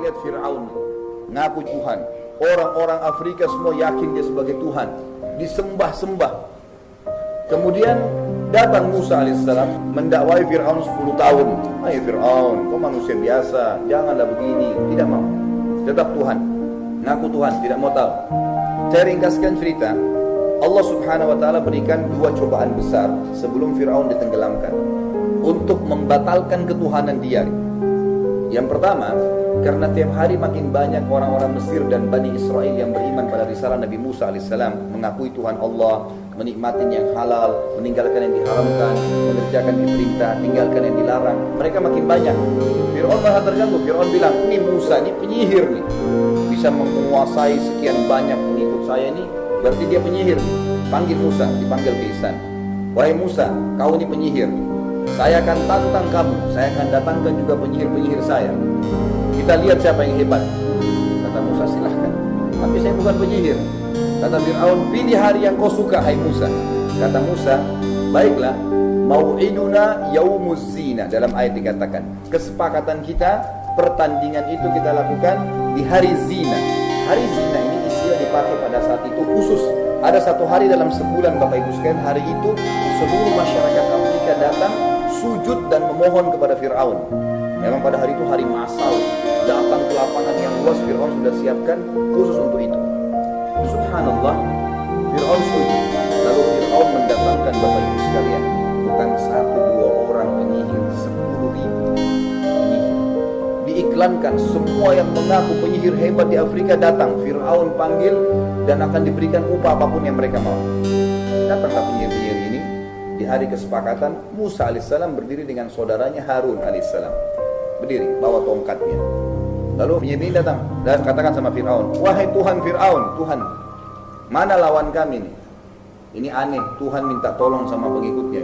lihat Fir'aun ngaku Tuhan. Orang-orang Afrika semua yakin dia sebagai Tuhan, disembah-sembah. Kemudian datang Musa alaihissalam mendakwai Fir'aun 10 tahun. Hai Fir'aun, kau manusia biasa, janganlah begini. Tidak mau, tetap Tuhan, ngaku Tuhan, tidak mau tahu. Saya ringkaskan cerita. Allah subhanahu wa ta'ala berikan 2 cobaan besar sebelum Fir'aun ditenggelamkan untuk membatalkan ketuhanan dia. Yang pertama, karena tiap hari makin banyak orang-orang Mesir dan Bani Israel yang beriman pada risalah Nabi Musa alaihissalam, mengakui Tuhan Allah, menikmati yang halal, meninggalkan yang diharamkan, mengerjakan diperintah, tinggalkan yang dilarang. Mereka makin banyak. Fir'aun malah terganggu. Fir'aun bilang, ini Musa, ini penyihir nih, bisa menguasai sekian banyak pengikut saya ini, berarti dia penyihir nih. Panggil Musa, dipanggil ke istana. Wahai Musa, kau ini penyihir, saya akan tantang kamu, saya akan datangkan juga penyihir-penyihir saya. Kita lihat siapa yang hebat. Kata Musa, silahkan, tapi saya bukan penyihir. Kata Fir'aun, pilih hari yang kau suka, hai Musa. Kata Musa, baiklah, mau'iduna yaumuz zina. Dalam ayat dikatakan, kesepakatan kita, pertandingan itu kita lakukan di hari zina. Hari zina ini istilah dipakai pada saat itu khusus. Ada satu hari dalam sebulan, Bapak Ibu sekalian, hari itu seluruh masyarakat Afrika datang sujud dan memohon kepada Fir'aun. Memang pada hari itu hari massal, datang ke lapangan yang luas, Fir'aun sudah siapkan khusus untuk itu. Subhanallah, Fir'aun sujud. Lalu Fir'aun mendatangkan, Bapak Ibu sekalian, bukan 1-2 orang penyihir, 10.000 penyihir. Diiklankan, semua yang mengaku penyihir hebat di Afrika datang. Fir'aun panggil dan akan diberikan upah apapun yang mereka mau. Datanglah penyihir-penyihir ini. Di hari kesepakatan, Musa alaihissalam berdiri dengan saudaranya Harun alaihissalam. Berdiri, bawa tongkatnya. Lalu penyihir ini datang dan katakan sama Fir'aun, wahai Tuhan Fir'aun, Tuhan, mana lawan kami nih? Ini aneh, Tuhan minta tolong sama pengikutnya.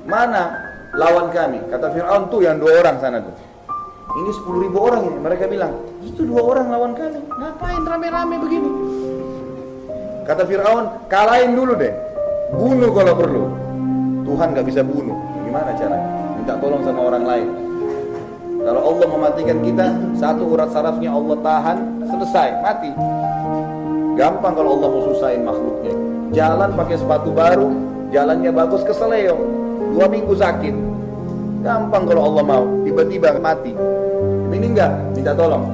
Mana lawan kami? Kata Fir'aun, tuh yang 2 orang sana tuh. Ini 10.000 orang ini. Mereka bilang, itu 2 orang lawan kami. Ngapain rame-rame begini? Kata Fir'aun, kalahin dulu deh. Bunuh kalau perlu. Tuhan gak bisa bunuh. Gimana caranya? Minta tolong sama orang lain. Kalau Allah mematikan kita, satu urat sarafnya Allah tahan, selesai, mati. Gampang kalau Allah mau susahin makhluknya. Jalan pakai sepatu baru, jalannya bagus, keseleo, 2 minggu sakit. Gampang kalau Allah mau, tiba-tiba mati. Ini enggak, minta tolong.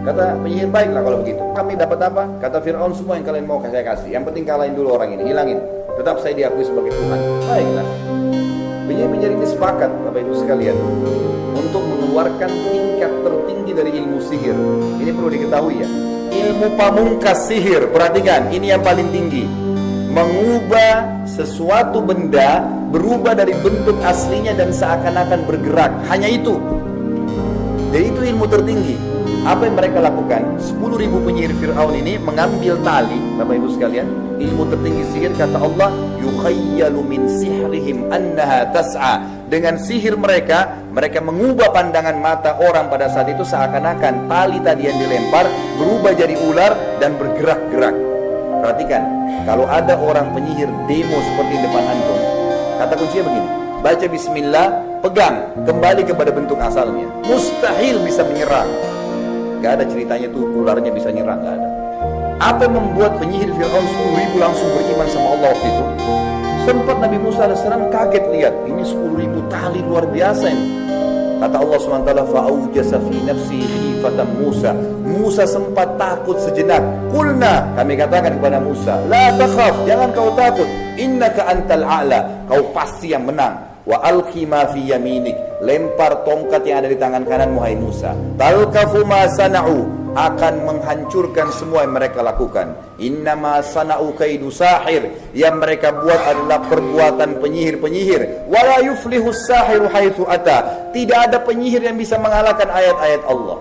Kata penyihir, baiklah kalau begitu. Kami dapat apa? Kata Fir'aun, semua yang kalian mau saya kasih. Yang penting kalahin dulu orang ini, hilangin. Tetap saya diakui sebagai Tuhan. Baiklah. Penyihir-penyihir ini sepakat, Bapak Ibu sekalian, untuk mengeluarkan tingkat tertinggi dari ilmu sihir. Ini perlu diketahui ya. Ilmu pamungkas sihir, perhatikan, ini yang paling tinggi. Mengubah sesuatu benda berubah dari bentuk aslinya dan seakan-akan bergerak. Hanya itu. Jadi itu ilmu tertinggi. Apa yang mereka lakukan? 10.000 penyihir Fir'aun ini mengambil tali, Bapak Ibu sekalian, ilmu tertinggi sihir, kata Allah, yukhayyalu min sihrihim annaha tas'a. Dengan sihir mereka mengubah pandangan mata orang pada saat itu seakan-akan tali tadi yang dilempar berubah jadi ular dan bergerak-gerak. Perhatikan, kalau ada orang penyihir demo seperti depan antum, kata kuncinya begini, baca bismillah, pegang, kembali kepada bentuk asalnya. Mustahil bisa menyerang. Gak ada ceritanya tuh ularnya bisa nyerang, gak ada. Apa yang membuat penyihir Fir'aun 10.000 langsung beriman sama Allah waktu itu? Sempat Nabi Musa AS kaget lihat, ini 10.000 tali luar biasa ini. Kata Allah SWT, fa'aujasa fi nafsi khifatan Musa. Musa sempat takut sejenak. Qulna, kami katakan kepada Musa, la takhaf, jangan kau takut. Innaka antal a'la, kau pasti yang menang. Wa alqi ma fi yaminik, lempar tongkat yang ada di tangan kanan hai Musa. Talqafu ma sana'u, akan menghancurkan semua yang mereka lakukan. Innama sana'u kaidu sahir, yang mereka buat adalah perbuatan penyihir-penyihir. Wala yuflihu sahiru haitsu ata, tidak ada penyihir yang bisa mengalahkan ayat-ayat Allah.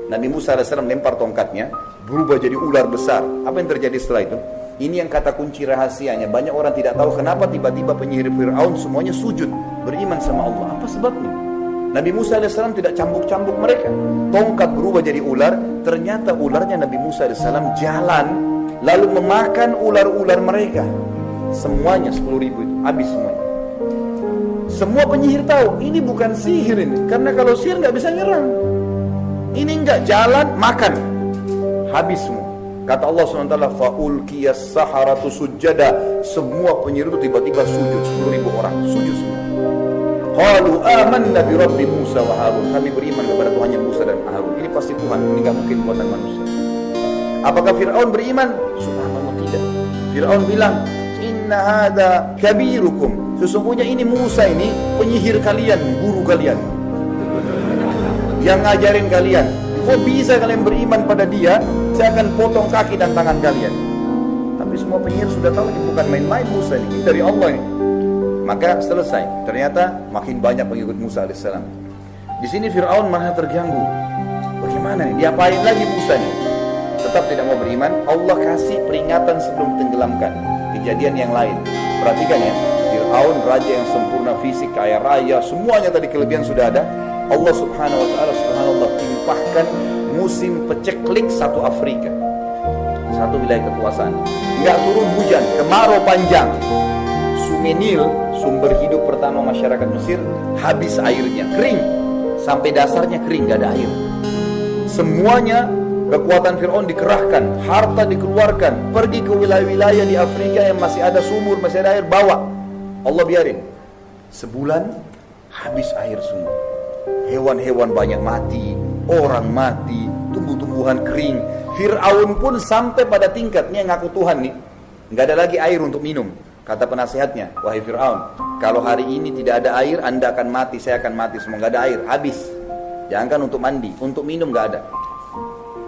Nabi Musa AS lempar tongkatnya, berubah jadi ular besar. Apa yang terjadi setelah itu? Ini yang kata kunci rahasianya. Banyak orang tidak tahu kenapa tiba-tiba penyihir Fir'aun semuanya sujud, beriman sama Allah. Apa sebabnya? Nabi Musa AS tidak cambuk-cambuk mereka. Tongkat berubah jadi ular. Ternyata ularnya Nabi Musa AS jalan, lalu memakan ular-ular mereka. Semuanya 10.000 itu, habis semuanya. Semua penyihir tahu, ini bukan sihir ini. Karena kalau sihir nggak bisa nyerang. Ini enggak, jalan, makan, habis semua. Kata Allah SWT, fa'ulqiyas saharatu sujada. Semua penyihir itu tiba-tiba sujud, 10.000 orang sujud semua. Qalu amanna bi rabbi Musa wa Harun. Kami beriman kepada Tuhannya Musa dan Harun. Ini pasti Tuhan, ini enggak mungkin buatan manusia. Apakah Fir'aun beriman? Subhanallah, tidak. Fir'aun bilang, inna hadza kabirukum. Sesungguhnya ini Musa ini penyihir kalian, guru kalian, yang ngajarin kalian. Kok bisa kalian beriman pada dia? Saya akan potong kaki dan tangan kalian. Tapi semua penyihir sudah tahu ini bukan main-main Musa ini dari Allah ini. Maka selesai. Ternyata makin banyak pengikut Musa alaihissalam. Di sini Fir'aun malah terganggu. Bagaimana nih? Diapain lagi Musa nih? Tetap tidak mau beriman. Allah kasih peringatan sebelum tenggelamkan. Kejadian yang lain. Perhatikan ya. Fir'aun raja yang sempurna fisik, kaya raya, semuanya tadi kelebihan sudah ada. Allah subhanahu wa ta'ala subhanallah timpahkan musim peceklik satu Afrika, satu wilayah kekuasaan. Nggak turun hujan, kemarau panjang. Sungai Nil, sumber hidup pertama masyarakat Mesir, habis airnya, kering. Sampai dasarnya kering, nggak ada air. Semuanya kekuatan Fir'aun dikerahkan, harta dikeluarkan, pergi ke wilayah-wilayah di Afrika yang masih ada sumur, masih ada air, bawa. Allah biarin. Sebulan habis air semua. Hewan-hewan banyak mati, orang mati, tumbuh-tumbuhan kering. Fir'aun pun sampai pada tingkatnya ngaku Tuhan nih, nggak ada lagi air untuk minum. Kata penasihatnya, wahai Fir'aun, kalau hari ini tidak ada air, Anda akan mati, saya akan mati semua. Nggak ada air, habis. Jangankan untuk mandi, untuk minum nggak ada.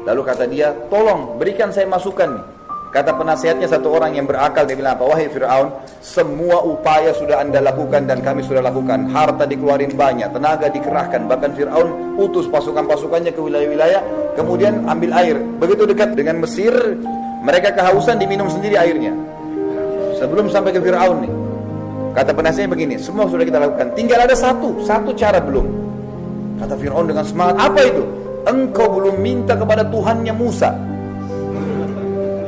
Lalu kata dia, tolong berikan saya masukan nih. Kata penasihatnya satu orang yang berakal, dia bilang apa? Wahai Fir'aun, semua upaya sudah Anda lakukan dan kami sudah lakukan. Harta dikeluarin banyak, tenaga dikerahkan. Bahkan Fir'aun utus pasukan-pasukannya ke wilayah-wilayah, kemudian ambil air. Begitu dekat dengan Mesir, mereka kehausan, diminum sendiri airnya. Sebelum sampai ke Fir'aun nih. Kata penasihatnya begini, semua sudah kita lakukan. Tinggal ada satu cara belum. Kata Fir'aun dengan semangat, apa itu? Engkau belum minta kepada Tuhannya Musa.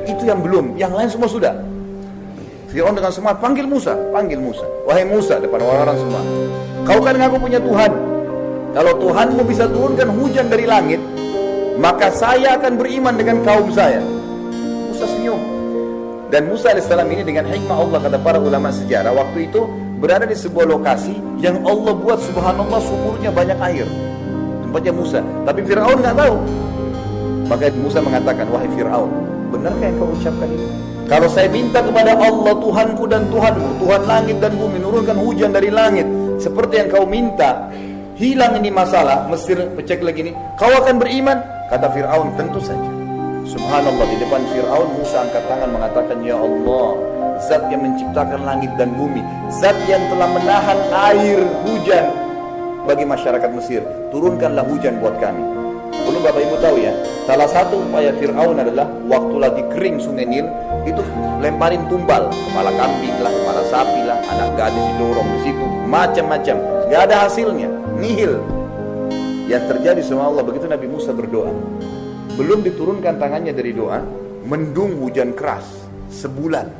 Itu yang belum, yang lain semua sudah. Fir'aun dengan semangat, panggil Musa. Wahai Musa, depan orang-orang semua, kau kan ngaku punya Tuhan. Kalau Tuhanmu bisa turunkan hujan dari langit, maka saya akan beriman dengan kaum saya. Musa senyum. Dan Musa alaihissalam ini dengan hikmah Allah, kata para ulama sejarah, waktu itu berada di sebuah lokasi yang Allah buat subhanallah sumurnya banyak air. Tempatnya Musa. Tapi Fir'aun nggak tahu. Maka Musa mengatakan, wahai Fir'aun, benarkah yang kau ucapkan ini? Kalau saya minta kepada Allah Tuhanku dan Tuhanmu, Tuhan langit dan bumi, menurunkan hujan dari langit seperti yang kau minta, hilang ini masalah Mesir pecek lagi ini, kau akan beriman? Kata Fir'aun, tentu saja. Subhanallah, di depan Fir'aun Musa angkat tangan mengatakan, ya Allah, Zat yang menciptakan langit dan bumi, Zat yang telah menahan air hujan bagi masyarakat Mesir, turunkanlah hujan buat kami. Belum Bapak Ibu tahu ya, salah satu upaya Fir'aun adalah waktu lagi kering sungai Nil, itu lemparin tumbal, kepala kambing lah, kepala sapi lah, anak gadis didorong di situ, macam-macam, nggak ada hasilnya, nihil. Yang terjadi sama Allah begitu Nabi Musa berdoa, belum diturunkan tangannya dari doa, mendung hujan keras sebulan,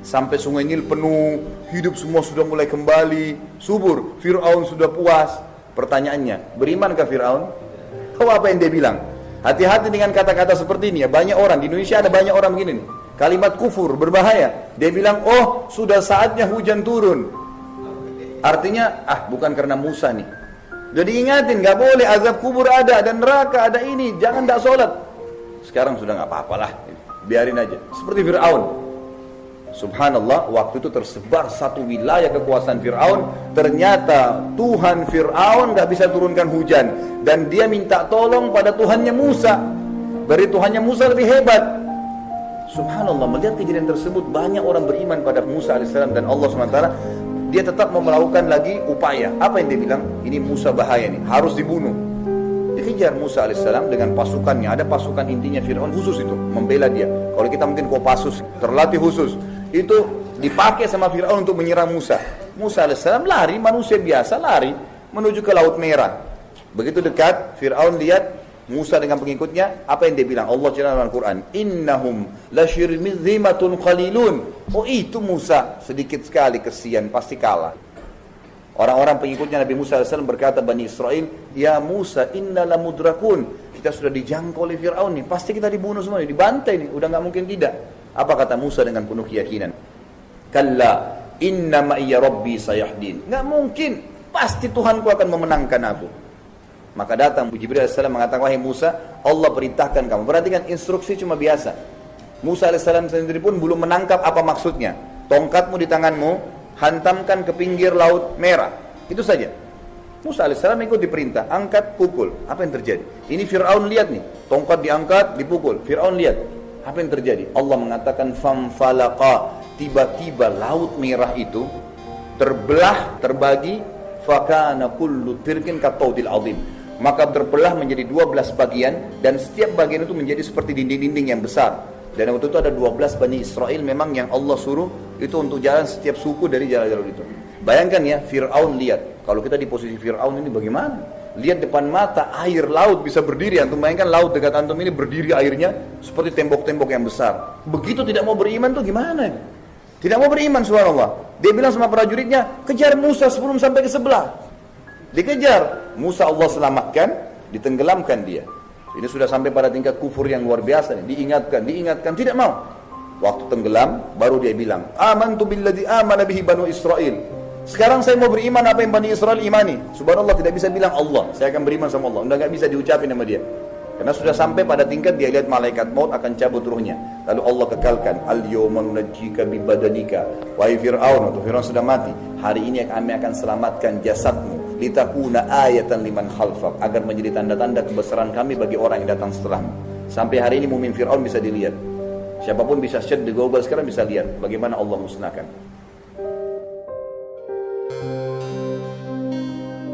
sampai sungai Nil penuh, hidup semua sudah mulai kembali, subur. Fir'aun sudah puas. Pertanyaannya, berimankah Fir'aun? Tahu apa yang dia bilang? Hati-hati dengan kata-kata seperti ini ya. Banyak orang, di Indonesia ada banyak orang begini nih. Kalimat kufur, berbahaya. Dia bilang, oh sudah saatnya hujan turun. Artinya, bukan karena Musa nih. Jadi ingatin, gak boleh, azab kubur ada, dan neraka ada ini. Jangan tak sholat. Sekarang sudah gak apa-apalah. Biarin aja. Seperti Fir'aun. Subhanallah, waktu itu tersebar satu wilayah kekuasaan Fir'aun. Ternyata Tuhan Fir'aun gak bisa turunkan hujan, dan dia minta tolong pada Tuhannya Musa. Dari Tuhannya Musa lebih hebat. Subhanallah, melihat kejadian tersebut, banyak orang beriman pada Musa AS. Dan Allah SWT, dia tetap mau melakukan lagi upaya. Apa yang dia bilang? Ini Musa bahaya nih, harus dibunuh. Dikejar Musa AS dengan pasukannya. Ada pasukan intinya Fir'aun khusus itu, membela dia. Kalau kita mungkin Kopassus, terlatih khusus. Itu dipakai sama Fir'aun untuk menyerang Musa. Musa AS lari, manusia biasa lari menuju ke Laut Merah. Begitu dekat, Fir'aun lihat Musa dengan pengikutnya. Apa yang dia bilang? Allah cerita dalam Al-Quran, innahum lasyirmidhimatun qalilun. Oh itu Musa, sedikit sekali, kesian, pasti kalah. Orang-orang pengikutnya Nabi Musa AS berkata, Bani Israel, ya Musa inna lamudrakun, kita sudah dijangkau oleh Fir'aun nih, pasti kita dibunuh semua nih, dibantai nih, udah gak mungkin tidak. Apa kata Musa dengan penuh keyakinan? Kalla inna ma'iyya rabbi sayahdin, gak mungkin, pasti Tuhanku akan memenangkan aku. Maka datang Jibril AS mengatakan, wahai Musa, Allah perintahkan kamu. Perhatikan, instruksi cuma biasa. Musa AS sendiri pun belum menangkap apa maksudnya. Tongkatmu di tanganmu, hantamkan ke pinggir laut merah. Itu saja. Musa AS ikut diperintah, angkat, pukul. Apa yang terjadi? Ini Fir'aun lihat nih, tongkat diangkat, dipukul. Fir'aun lihat. Apa yang terjadi? Allah mengatakan, famfalaqa, tiba-tiba laut merah itu terbelah, terbagi, fakana kullu tirkin kataudil azim. Maka terbelah menjadi 12 bagian, dan setiap bagian itu menjadi seperti dinding-dinding yang besar. Dan waktu itu ada 12 Bani Israel memang yang Allah suruh itu untuk jalan setiap suku dari jalan-jalan itu. Bayangkan ya, Fir'aun lihat. Kalau kita di posisi Fir'aun ini bagaimana? Lihat depan mata air laut bisa berdiri. Antum bayangkan laut dekat antum ini berdiri airnya seperti tembok-tembok yang besar. Begitu tidak mau beriman tuh gimana? Tidak mau beriman, subhanallah. Dia bilang sama prajuritnya, kejar Musa sebelum sampai ke sebelah. Dikejar, Musa Allah selamatkan, ditenggelamkan dia. Ini sudah sampai pada tingkat kufur yang luar biasa nih. Diingatkan, tidak mau. Waktu tenggelam, baru dia bilang, amantu billadzi amana bihi banu Israel. Sekarang saya mau beriman apa yang Bani Israel imani. Subhanallah, tidak bisa bilang Allah, saya akan beriman sama Allah. Udah gak bisa diucapin sama dia. Karena sudah sampai pada tingkat dia lihat malaikat maut akan cabut ruhnya. Lalu Allah kekalkan, al-yawma nunajjika bi badanika. Wahai Fir'aun, waktu Fir'aun sudah mati, hari ini kami akan selamatkan jasadmu, litakuna ayatan liman khalfak, agar menjadi tanda-tanda kebesaran kami bagi orang yang datang setelahmu. Sampai hari ini mukmin Fir'aun bisa dilihat. Siapapun bisa search di Google sekarang bisa lihat bagaimana Allah musnahkan.